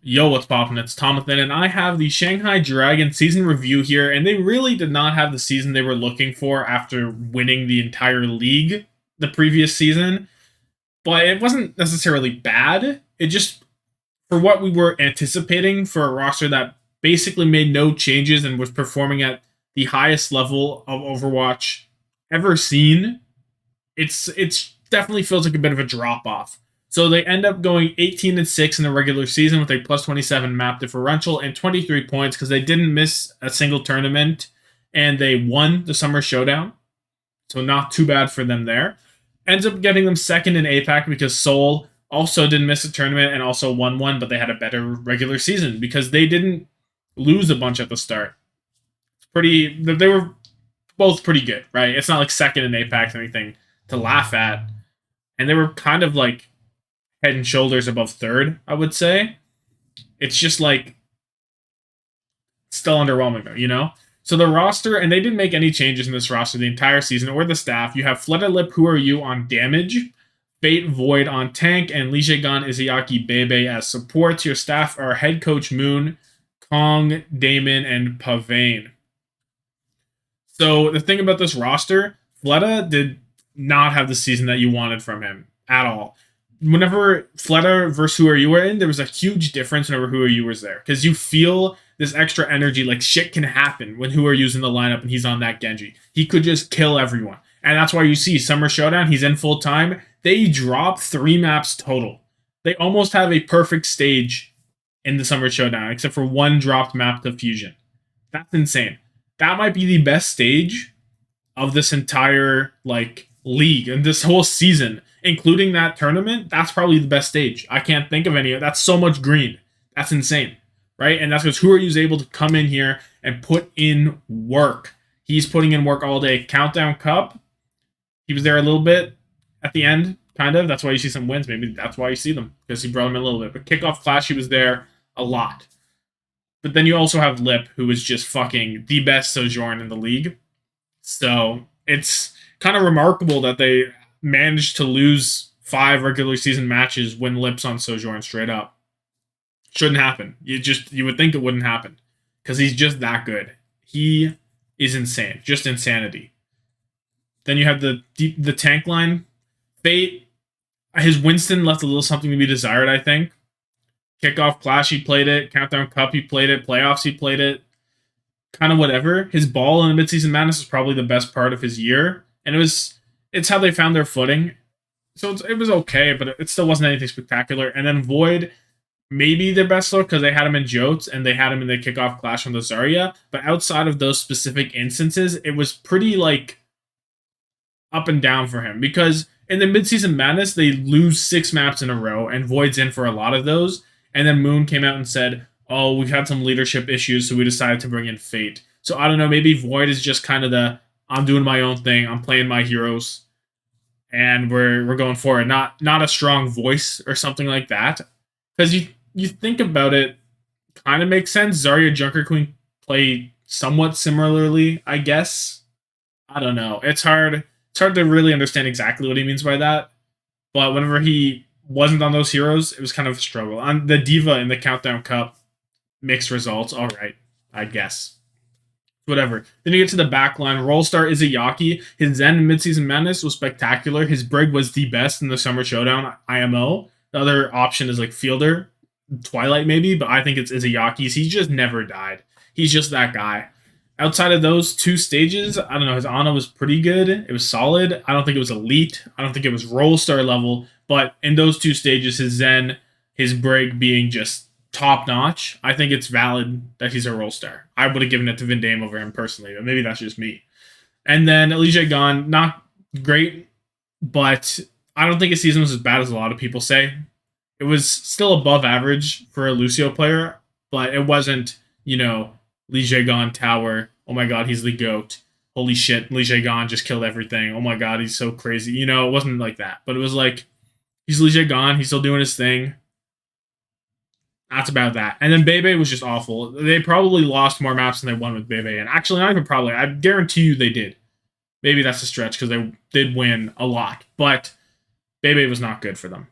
Yo, what's poppin'? It's Tommathan, and I have the Shnaghai Dragon season review here, and they really did not have the season they were looking for after winning the entire league the previous season, but it wasn't necessarily bad. It just, for what we were anticipating for a roster that basically made no changes and was performing at the highest level of Overwatch ever seen, it's definitely feels like a bit of a drop off. So they end up going 18-6 in the regular season with a plus 27 map differential and 23 points because they didn't miss a single tournament and they won the summer showdown. So not too bad for them there. Ends up getting them second in APAC because Seoul also didn't miss a tournament and also won one, but they had a better regular season because they didn't lose a bunch at the start. It's pretty. They were both pretty good, right? It's not like second in APAC or anything to laugh at, and they were kind of like head and shoulders above third, I would say. It's just like still underwhelming though, you know? So the roster, and they didn't make any changes in this roster the entire season or the staff. You have Flutterlip, Who Are You on damage, Fate Void on tank, and Lijegan Izayaki Bebe as supports. Your staff are head coach Moon, Kong, Damon, and Pavane. So the thing about this roster, Fleta did not have the season that you wanted from him at all. Whenever Fleta versus Who Are You were in, there was a huge difference whenever Who Are You was there. Because you feel this extra energy, like shit can happen when Who Are You's in the lineup and he's on that Genji. He could just kill everyone. And that's why you see Summer Showdown, he's in full time. They drop 3 maps total. They almost have a perfect stage in the Summer Showdown, except for one dropped map to Fusion. That's insane. That might be the best stage of this entire like league and this whole season, including that tournament. That's probably the best stage. I can't think of any. That's so much green. That's insane, right? And that's because Who Are You able to come in here and put in work. He's putting in work all day. Countdown Cup, he was there a little bit at the end, kind of. That's why you see some wins. Maybe that's why you see them because he brought them in a little bit. But Kickoff Clash, he was there a lot. But then you also have Lip, who is just fucking the best Sojourn in the league. So it's kind of remarkable that they managed to lose 5 regular season matches when Lip's on Sojourn straight up. Shouldn't happen. You would think it wouldn't happen because he's just that good. He is insane, just insanity. Then you have the tank line. Fate, his Winston left a little something to be desired, I think. Kickoff Clash, he played it. Countdown Cup, he played it. Playoffs, he played it. Kind of whatever. His ball in the midseason madness is probably the best part of his year, and it's how they found their footing. So it was okay, but it still wasn't anything spectacular. And then Void, maybe their best look because they had him in Jotes and they had him in the Kickoff Clash on the Zarya. But outside of those specific instances, it was pretty like up and down for him because in the midseason madness they lose 6 maps in a row, and Void's in for a lot of those. And then Moon came out and said, oh, we've had some leadership issues, so we decided to bring in Fate. So I don't know, maybe Void is just kind of I'm doing my own thing, I'm playing my heroes, and we're going for it. Not a strong voice or something like that. Because you think about it, kind of makes sense. Zarya Junker Queen play somewhat similarly, I guess. I don't know. It's hard to really understand exactly what he means by that. But whenever he wasn't on those heroes, it was kind of a struggle. On the Diva in the Countdown Cup, mixed results. All right, I guess. Whatever. Then you get to the back line. Rollstar Izayaki. His Zen midseason madness was spectacular. His Brig was the best in the Summer Showdown IMO. The other option is like Fielder, Twilight maybe, but I think it's Izayaki's. He just never died. He's just that guy. Outside of those 2 stages, I don't know. His Ana was pretty good. It was solid. I don't think it was elite. I don't think it was Rollstar level. But in those 2 stages, his Zen, his Brig being just top notch, I think it's valid that he's a Rollstar. I would have given it to Vindame over him personally, but maybe that's just me. And then Lijegan, not great, but I don't think his season was as bad as a lot of people say. It was still above average for a Lucio player, but it wasn't, Lijegan Tower. Oh my god, he's the GOAT. Holy shit, Lijegan just killed everything. Oh my god, he's so crazy. It wasn't like that. But it was like, he's Lijegan, he's still doing his thing. That's about that. And then Bebe was just awful. They probably lost more maps than they won with Bebe. And actually, not even probably. I guarantee you they did. Maybe that's a stretch because they did win a lot. But Bebe was not good for them.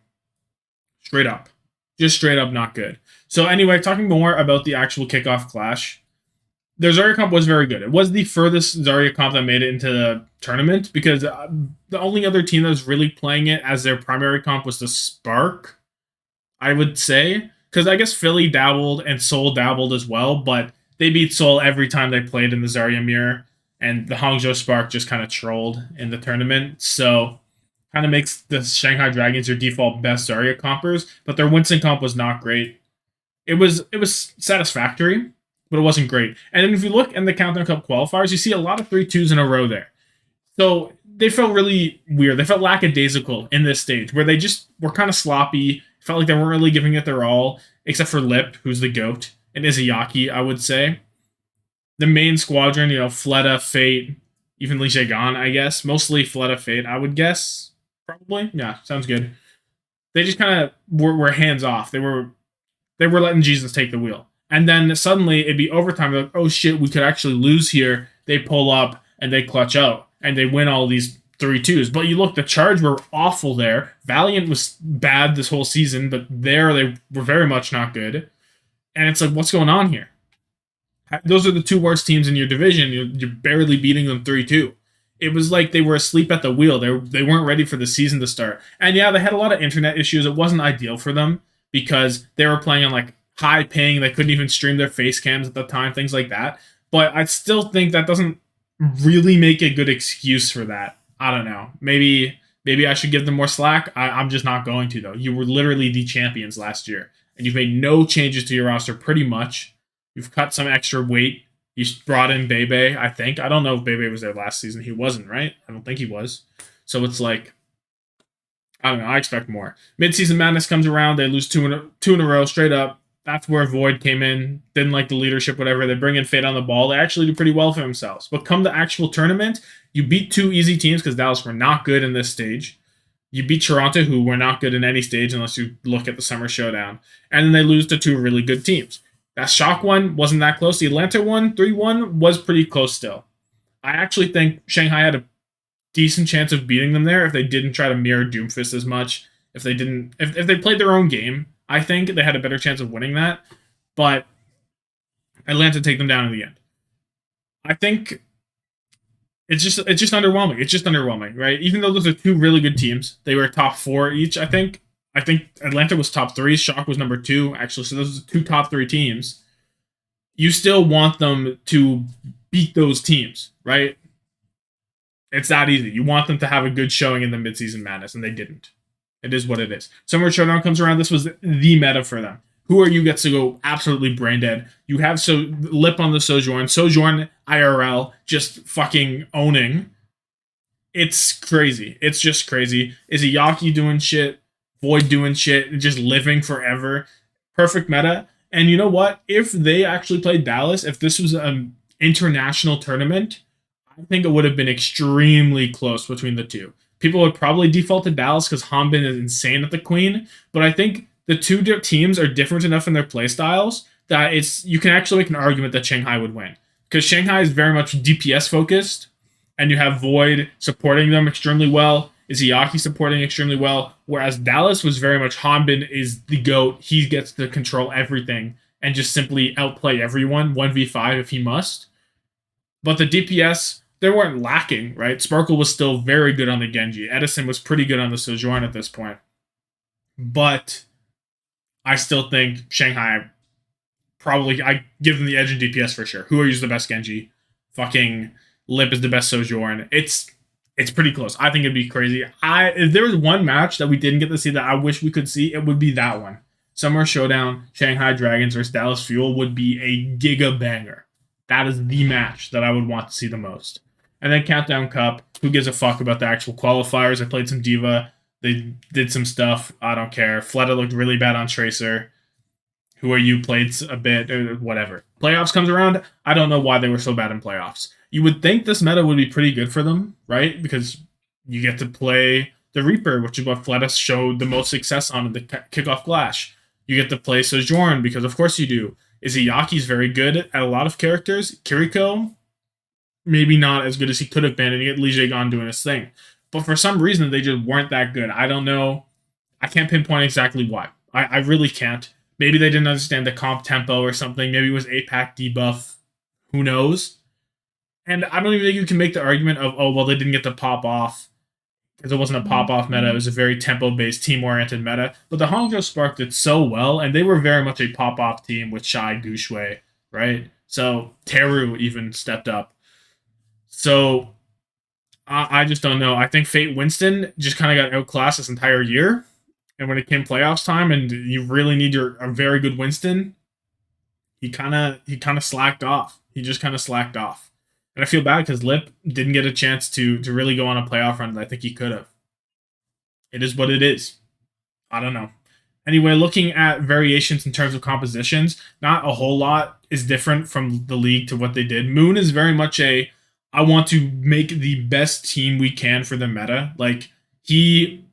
Straight up. Just straight up not good. So anyway, talking more about the actual kickoff clash, their Zarya comp was very good. It was the furthest Zarya comp that made it into the tournament because the only other team that was really playing it as their primary comp was the Spark, I would say. Because I guess Philly dabbled and Seoul dabbled as well, but they beat Seoul every time they played in the Zarya mirror, and the Hangzhou Spark just kind of trolled in the tournament. So kind of makes the Shanghai Dragons your default best Zarya compers, but their Winston comp was not great. It was satisfactory, but it wasn't great. And then if you look in the Countdown Cup qualifiers, you see a lot of 3-2s in a row there. So they felt really weird. They felt lackadaisical in this stage where they just were kind of sloppy. Felt like they weren't really giving it their all, except for Lip, who's the GOAT, and Izayaki, I would say. The main squadron, Fleta, Fate, even Li Gan, I guess. Mostly Fleta, Fate, I would guess. Probably. Yeah, sounds good. They just kind of were hands off. They were letting Jesus take the wheel. And then suddenly it'd be overtime. They're like, oh shit, we could actually lose here. They pull up and they clutch out and they win all these 3-2s. But you look, the Charge were awful there. Valiant was bad this whole season, but there they were very much not good. And it's like, what's going on here? Those are the two worst teams in your division. You're barely beating them 3-2. It was like they were asleep at the wheel. They weren't ready for the season to start. And yeah, they had a lot of internet issues. It wasn't ideal for them because they were playing on like high ping. They couldn't even stream their face cams at the time, things like that. But I still think that doesn't really make a good excuse for that. I don't know. Maybe I should give them more slack. I'm just not going to though. You were literally the champions last year, and you've made no changes to your roster pretty much. You've cut some extra weight. You brought in Bebe, I think. I don't know if Bebe was there last season. He wasn't, right? I don't think he was. So it's like, I don't know. I expect more. Mid-season madness comes around. They lose two in a row straight up. That's where Void came in. Didn't like the leadership, whatever. They bring in Fate on the ball. They actually do pretty well for themselves. But come the actual tournament, you beat two easy teams because Dallas were not good in this stage. You beat Toronto, who were not good in any stage unless you look at the Summer Showdown. And then they lose to two really good teams. That Shock one wasn't that close. The Atlanta one, 3-1, was pretty close still. I actually think Shanghai had a decent chance of beating them there if they didn't try to mirror Doomfist as much. If they played their own game, I think they had a better chance of winning that. But Atlanta take them down in the end. I think it's just underwhelming. It's just underwhelming, right? Even though those are two really good teams, they were top 4 each, I think. I think Atlanta was top 3. Shock was number 2, actually. So those are two top 3 teams. You still want them to beat those teams, right? It's that easy. You want them to have a good showing in the midseason madness, and they didn't. It is what it is. Summer Showdown comes around. This was the meta for them. Who are you gets to go absolutely brain dead. You have Lip on the Sojourn IRL just fucking owning. It's crazy. It's just crazy. Izayaki doing shit. Void doing shit, just living forever. Perfect meta. And you know what? If they actually played Dallas, if this was an international tournament, I think it would have been extremely close between the two. People would probably default to Dallas because Hanbin is insane at the Queen, but I think the two teams are different enough in their playstyles that you can actually make an argument that Shanghai would win. Because Shanghai is very much DPS focused, and you have Void supporting them extremely well. Izayaki supporting extremely well, whereas Dallas was very much Hanbin is the GOAT. He gets to control everything and just simply outplay everyone 1v5 if he must. But the DPS, they weren't lacking, right? Sparkle was still very good on the Genji. Edison was pretty good on the Sojourn at this point. But I still think Shanghai I give them the edge in DPS for sure. Who are the best Genji? Fucking Lip is the best Sojourn. It's pretty close. I think it'd be crazy. If there was one match that we didn't get to see that I wish we could see, it would be that one. Summer Showdown, Shanghai Dragons versus Dallas Fuel would be a giga banger. That is the match that I would want to see the most. And then Countdown Cup. Who gives a fuck about the actual qualifiers? I played some Diva. They did some stuff. I don't care. Fleta looked really bad on Tracer. Who are you? Played a bit, or whatever. Playoffs comes around. I don't know why they were so bad in playoffs. You would think this meta would be pretty good for them, right? Because you get to play the Reaper, which is what Fleta showed the most success on in the kickoff clash. You get to play Sojourn, because of course you do. Izayaki's very good at a lot of characters. Kiriko, maybe not as good as he could have been, and you get Li Jaegon doing his thing. But for some reason, they just weren't that good. I don't know. I can't pinpoint exactly why. I really can't. Maybe they didn't understand the comp tempo or something. Maybe it was APAC debuff. Who knows? And I don't even think you can make the argument of, oh, well, they didn't get to pop off because it wasn't a pop off meta. It was a very tempo based, team oriented meta. But the Hangzhou Spark did so well, and they were very much a pop off team with Shy Gushue, right? So Teru even stepped up. So I just don't know. I think Fate Winston just kind of got outclassed this entire year. And when it came playoffs time, and you really need a very good Winston, he kind of slacked off. He just kind of slacked off, and I feel bad because Lip didn't get a chance to really go on a playoff run that I think he could have. It is what it is. I don't know. Anyway, looking at variations in terms of compositions, not a whole lot is different from the league to what they did. Moon is very much a I want to make the best team we can for the meta. Like he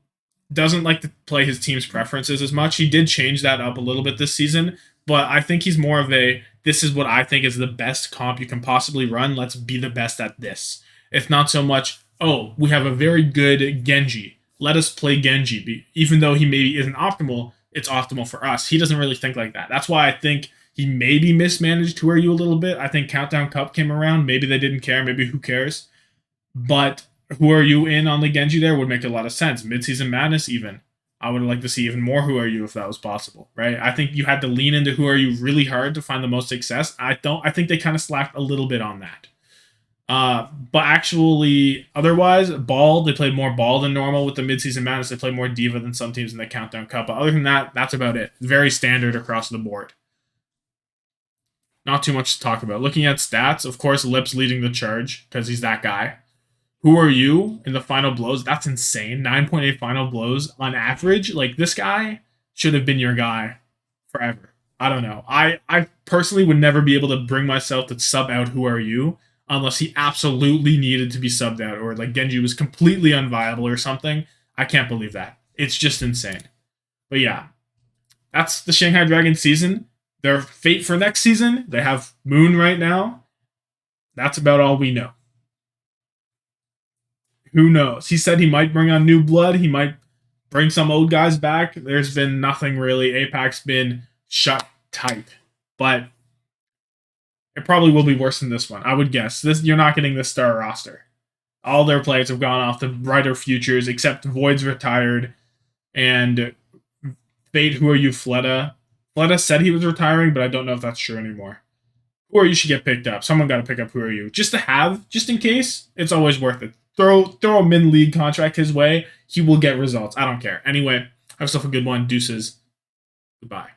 doesn't like to play his team's preferences as much. He did change that up a little bit this season, but I think he's more of a this is what I think is the best comp you can possibly run. Let's be the best at this. It's not so much, oh, we have a very good Genji. Let us play Genji. Even though he maybe isn't optimal, it's optimal for us. He doesn't really think like that. That's why I think he maybe mismanaged Who Are You a little bit. I think Countdown Cup came around. Maybe they didn't care. Maybe who cares? But Who Are You in on the Genji there would make a lot of sense. Midseason Madness, even. I would like to see even more Who Are You if that was possible, right? I think you had to lean into Who Are You really hard to find the most success. I think they kind of slacked a little bit on that. But actually, otherwise, ball, they played more ball than normal with the midseason madness. They played more diva than some teams in the Countdown Cup. But other than that, that's about it. Very standard across the board. Not too much to talk about. Looking at stats, of course, Lip's leading the charge because he's that guy. Who Are You in the final blows? That's insane. 9.8 final blows on average. Like, this guy should have been your guy forever. I don't know. I personally would never be able to bring myself to sub out Who Are You unless he absolutely needed to be subbed out or like Genji was completely unviable or something. I can't believe that. It's just insane. But yeah, that's the Shnaghai Dragon season. Their fate for next season, they have Moon right now. That's about all we know. Who knows? He said he might bring on new blood. He might bring some old guys back. There's been nothing really. APAC's been shut tight. But it probably will be worse than this one. I would guess. You're not getting this star roster. All their players have gone off to brighter futures, except Void's retired, and Fate. Who Are You? Fleta. Fleta said he was retiring, but I don't know if that's true anymore. Who Are You should get picked up. Someone got to pick up Who Are You just to have, just in case. It's always worth it. Throw a min league contract his way. He will get results. I don't care. Anyway, have yourself a good one. Deuces. Goodbye.